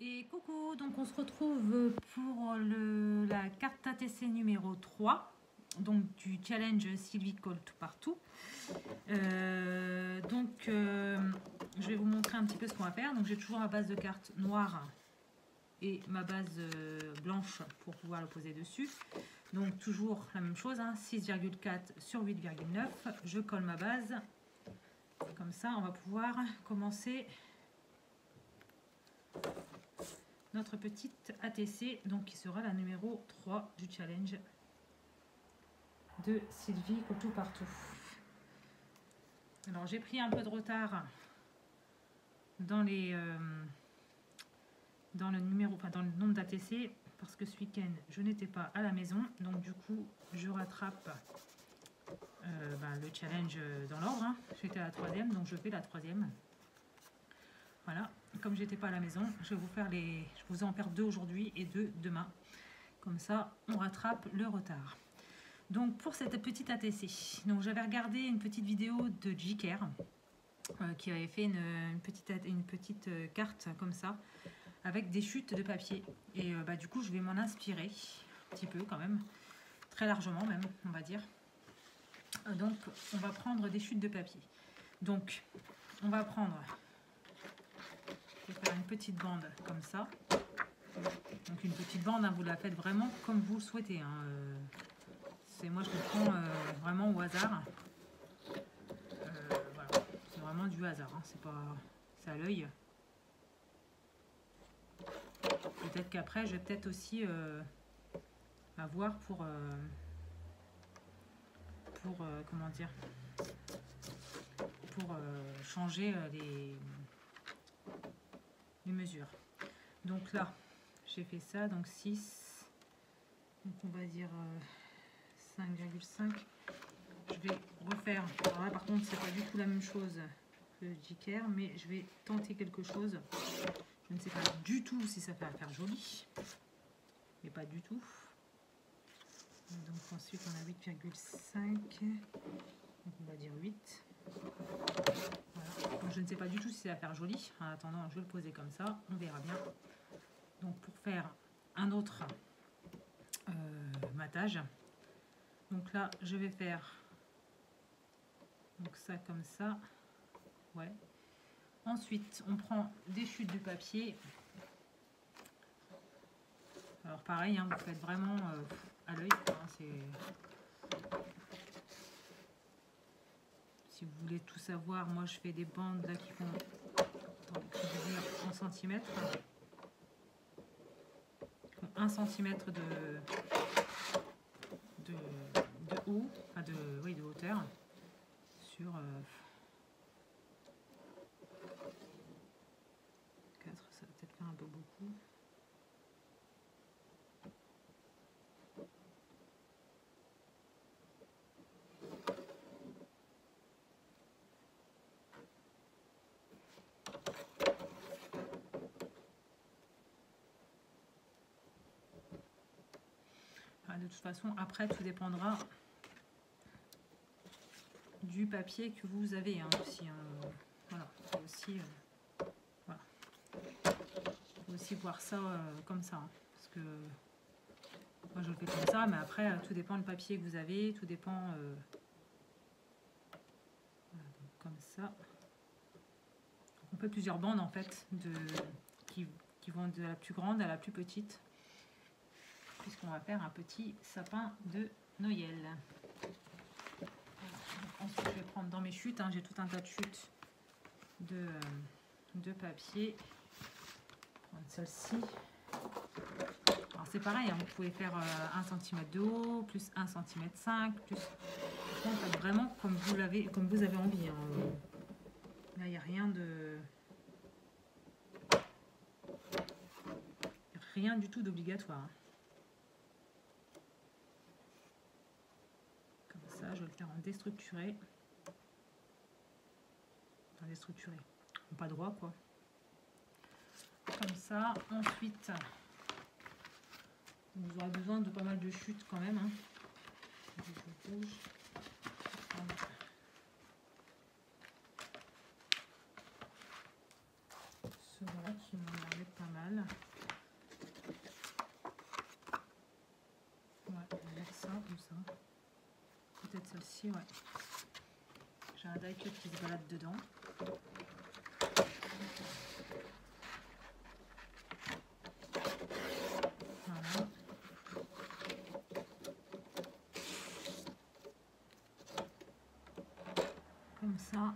Et coucou, donc on se retrouve pour la carte ATC numéro 3, donc du challenge Sylvie Colle tout partout. Je vais vous montrer un petit peu ce qu'on va faire. Donc j'ai toujours ma base de cartes noire et ma base blanche pour pouvoir le poser dessus. Donc toujours la même chose, hein, 6,4 sur 8,9. Je colle ma base. Comme ça, on va pouvoir commencer notre petite ATC, donc qui sera la numéro 3 du challenge de Sylvie tout partout. Alors j'ai pris un peu de retard dans dans le nombre d'ATC parce que ce week-end je n'étais pas à la maison, donc du coup je rattrape le challenge dans l'ordre, hein. J'étais à la 3e, donc je fais la 3e. Voilà, comme j'étais pas à la maison, je vais vous faire je vous en faire 2 aujourd'hui et 2 demain. Comme ça, on rattrape le retard. Donc pour cette petite ATC, donc j'avais regardé une petite vidéo de Jiker qui avait fait une petite carte comme ça avec des chutes de papier. Et du coup, je vais m'en inspirer un petit peu quand même, très largement même, on va dire. Donc on va prendre des chutes de papier. Donc on va prendre, je vais faire une petite bande comme ça. Donc une petite bande, hein, vous la faites vraiment comme vous le souhaitez, hein. Moi je le prends vraiment au hasard. Voilà, c'est vraiment du hasard, hein. C'est à l'œil. Peut-être qu'après je vais peut-être aussi avoir pour comment dire, pour changer les mesures. Donc là j'ai fait ça, donc 6, donc on va dire 5,5. Je vais refaire, alors là par contre c'est pas du tout la même chose que Jiker, mais je vais tenter quelque chose. Je ne sais pas du tout si ça va faire joli, mais pas du tout. Donc ensuite on a 8,5, donc on va dire 8. Voilà. Donc je ne sais pas du tout si ça va faire joli. En attendant, je vais le poser comme ça, on verra bien. Donc pour faire un autre matage, donc là je vais faire donc ça comme ça, ouais. Ensuite on prend des chutes de papier. Alors pareil, hein, vous faites vraiment à l'œil, hein, si vous voulez tout savoir, moi je fais des bandes là qui font, attendez, je vais dire, en centimètres, qui font 1 cm de haut, enfin de hauteur, sur 4, ça va peut-être faire un peu beaucoup. De toute façon, après, tout dépendra du papier que vous avez, hein, aussi. Hein. Voilà, voilà. Faut aussi voir ça comme ça, hein, parce que moi je le fais comme ça, mais après tout dépend du papier que vous avez, tout dépend voilà, donc comme ça. Donc, on fait plusieurs bandes en fait qui vont de la plus grande à la plus petite, puisqu'on va faire un petit sapin de Noël. Voilà. Ensuite, je vais prendre dans mes chutes, hein, j'ai tout un tas de chutes de papier. Prendre celle-ci. Alors c'est pareil, hein, vous pouvez faire 1 cm de haut, plus 1 cm 5, plus. En fait, vraiment comme vous avez envie. Hein. Là, il n'y a rien du tout d'obligatoire. Hein. Ça, je vais le faire en déstructuré. En déstructuré. Pas droit, quoi. Comme ça. Ensuite, vous aurez besoin de pas mal de chutes quand même. Hein. Ceux-là qui m'ont l'air d'être pas mal. celui-ci, ouais. J'ai un die cut qui se balade dedans. Voilà. Comme ça.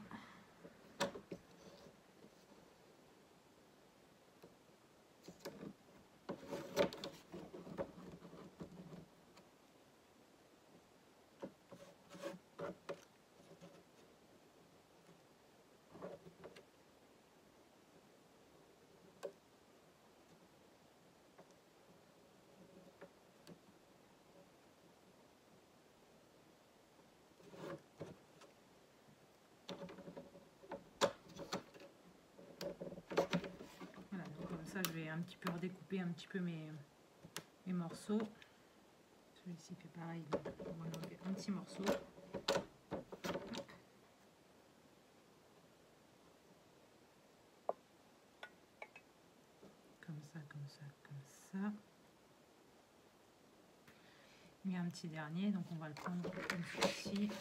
Ça, je vais un petit peu redécouper un petit peu mes morceaux. Celui-ci fait pareil, donc on va enlever un petit morceau. Comme ça, comme ça, comme ça. Il y a un petit dernier, donc on va le prendre comme celui-ci.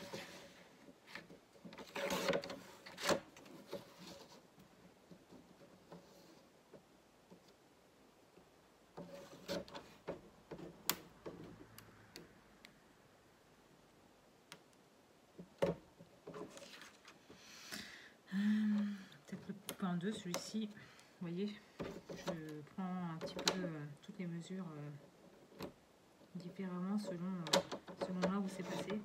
Peut-être le couper en deux, celui-ci. Vous voyez, je prends un petit peu toutes les mesures différemment selon là où c'est passé.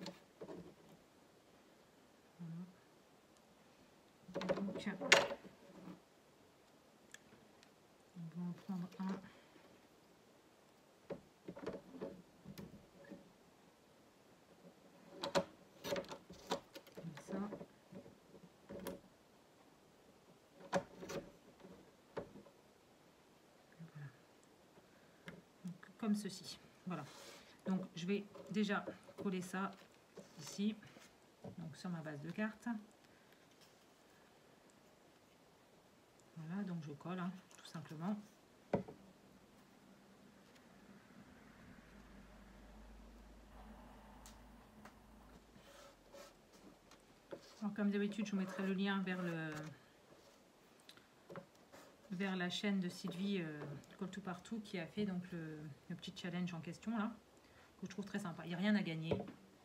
Voilà. Donc, on va en prendre un. Comme ça. Voilà. Donc, comme ceci. Voilà. Donc je vais déjà coller ça ici, donc sur ma base de carte. Voilà, donc je colle hein, tout simplement. Alors, comme d'habitude, je vous mettrai le lien vers la chaîne de Sylvie Call to Partout qui a fait donc le petit challenge en question là, que je trouve très sympa. Il n'y a rien à gagner,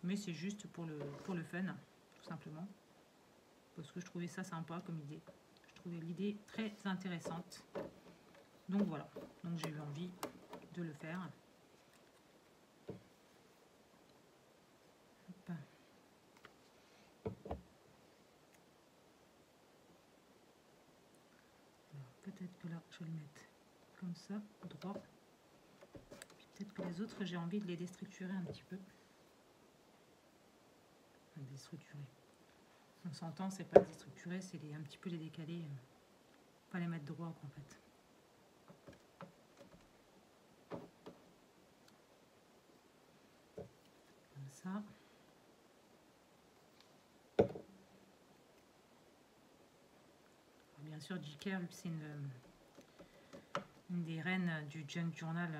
mais c'est juste pour le fun, tout simplement. Parce que je trouvais ça sympa comme idée. Je trouvais l'idée très intéressante. Donc voilà, donc j'ai eu envie de le faire. Peut-être que là, je vais le mettre comme ça, droit. Peut-être que les autres, j'ai envie de les déstructurer un petit peu. Déstructurer. On s'entend, c'est pas déstructurer, c'est un petit peu les décaler. Pas les mettre droit, en fait. Comme ça. Alors, bien sûr, J.K., c'est une des reines du Junk Journal,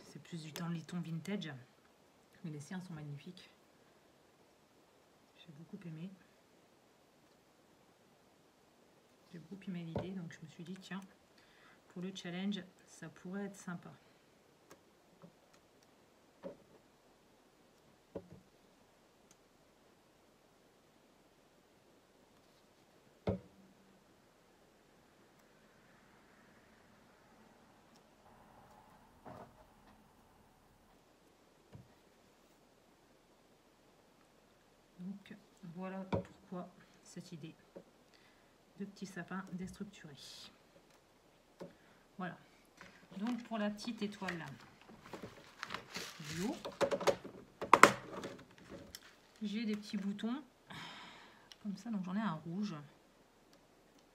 c'est plus dans le ton vintage, mais les siens sont magnifiques. J'ai beaucoup aimé. J'ai beaucoup aimé l'idée, donc je me suis dit, tiens, pour le challenge, ça pourrait être sympa. Donc voilà pourquoi cette idée de petit sapin déstructuré. Voilà. Donc pour la petite étoile là, du haut, j'ai des petits boutons comme ça, donc j'en ai un rouge.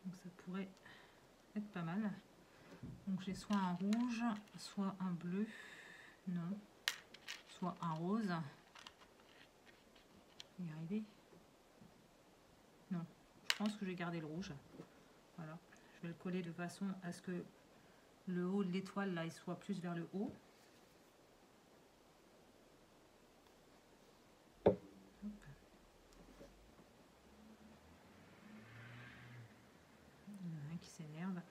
Donc ça pourrait être pas mal. Donc j'ai soit un rouge, soit un bleu, non, soit un rose. Je vais y arriver. Non, je pense que je vais garder le rouge. Voilà, je vais le coller de façon à ce que le haut de l'étoile là il soit plus vers le haut. Hop. s'énerve.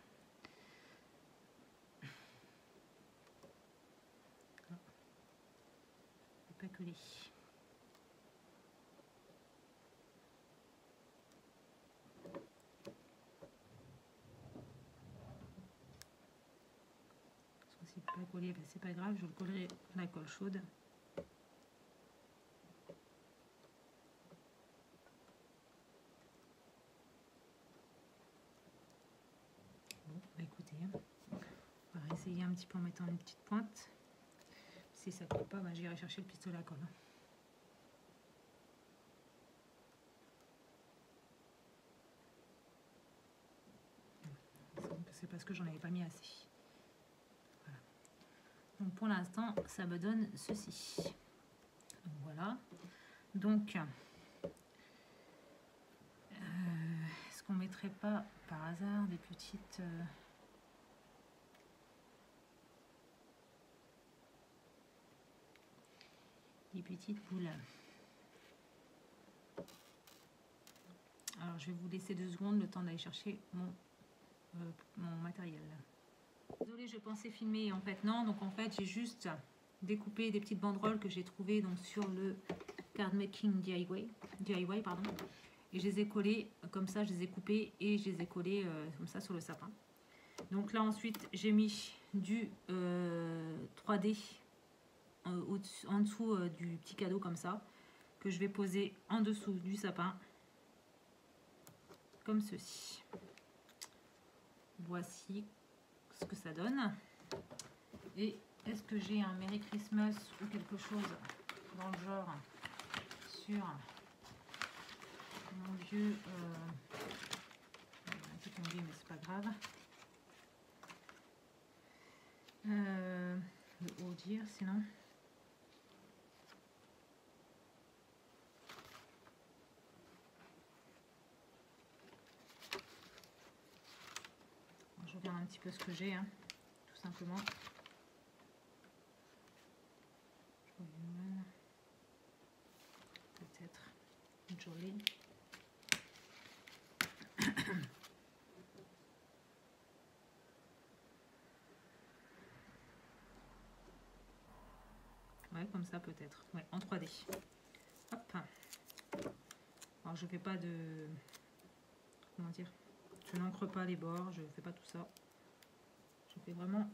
Pas collé. Si pas collé, ben c'est pas grave, je le collerai à la colle chaude. Bon, bah écoutez, on va essayer un petit peu en mettant une petite pointe. Si ça ne colle pas, bah, j'irai chercher le pistolet à colle. C'est parce que j'en avais pas mis assez. Voilà. Donc pour l'instant, ça me donne ceci. Donc voilà. Donc, est-ce qu'on mettrait pas par hasard des petites... boules. Alors je vais vous laisser 2 secondes le temps d'aller chercher mon matériel. Désolée, je pensais filmer, en fait non. Donc en fait j'ai juste découpé des petites banderoles que j'ai trouvées donc sur le Card Making DIY pardon, et je les ai collées comme ça, je les ai coupées et je les ai collées comme ça sur le sapin. Donc là ensuite j'ai mis du 3D en dessous du petit cadeau comme ça, que je vais poser en dessous du sapin comme ceci. Voici ce que ça donne. Et est-ce que j'ai un Merry Christmas ou quelque chose dans le genre sur mon vieux un peu tombé mais c'est pas grave, le haut dire sinon. Je regarde un petit peu ce que j'ai, hein, tout simplement. Peut-être une jolie. Ouais, comme ça peut-être. Ouais, en 3D. Hop. Alors je fais pas de... Comment dire? Je n'encre pas les bords, je fais pas tout ça. Je fais vraiment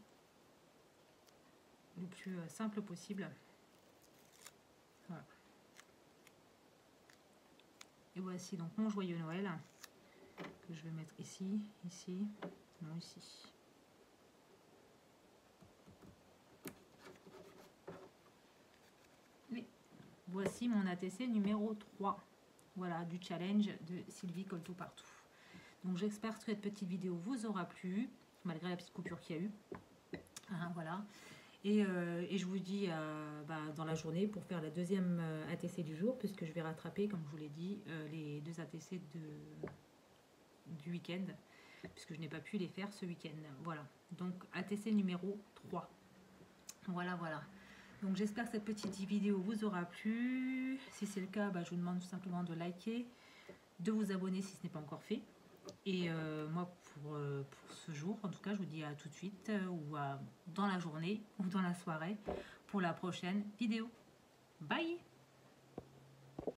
le plus simple possible. Voilà. Et voici donc mon joyeux Noël que je vais mettre ici, ici, non ici. Oui. Voici mon ATC numéro 3. Voilà, du challenge de Sylvie Colle Tout Partout. Donc j'espère que cette petite vidéo vous aura plu, malgré la petite coupure qu'il y a eu. Hein, voilà. Et je vous dis dans la journée pour faire la deuxième ATC du jour, puisque je vais rattraper, comme je vous l'ai dit, les 2 ATC du week-end, puisque je n'ai pas pu les faire ce week-end. Voilà, donc ATC numéro 3. Voilà, voilà. Donc j'espère que cette petite vidéo vous aura plu. Si c'est le cas, je vous demande tout simplement de liker, de vous abonner si ce n'est pas encore fait. Et moi, pour ce jour, en tout cas, je vous dis à tout de suite, ou dans la journée, ou dans la soirée, pour la prochaine vidéo. Bye!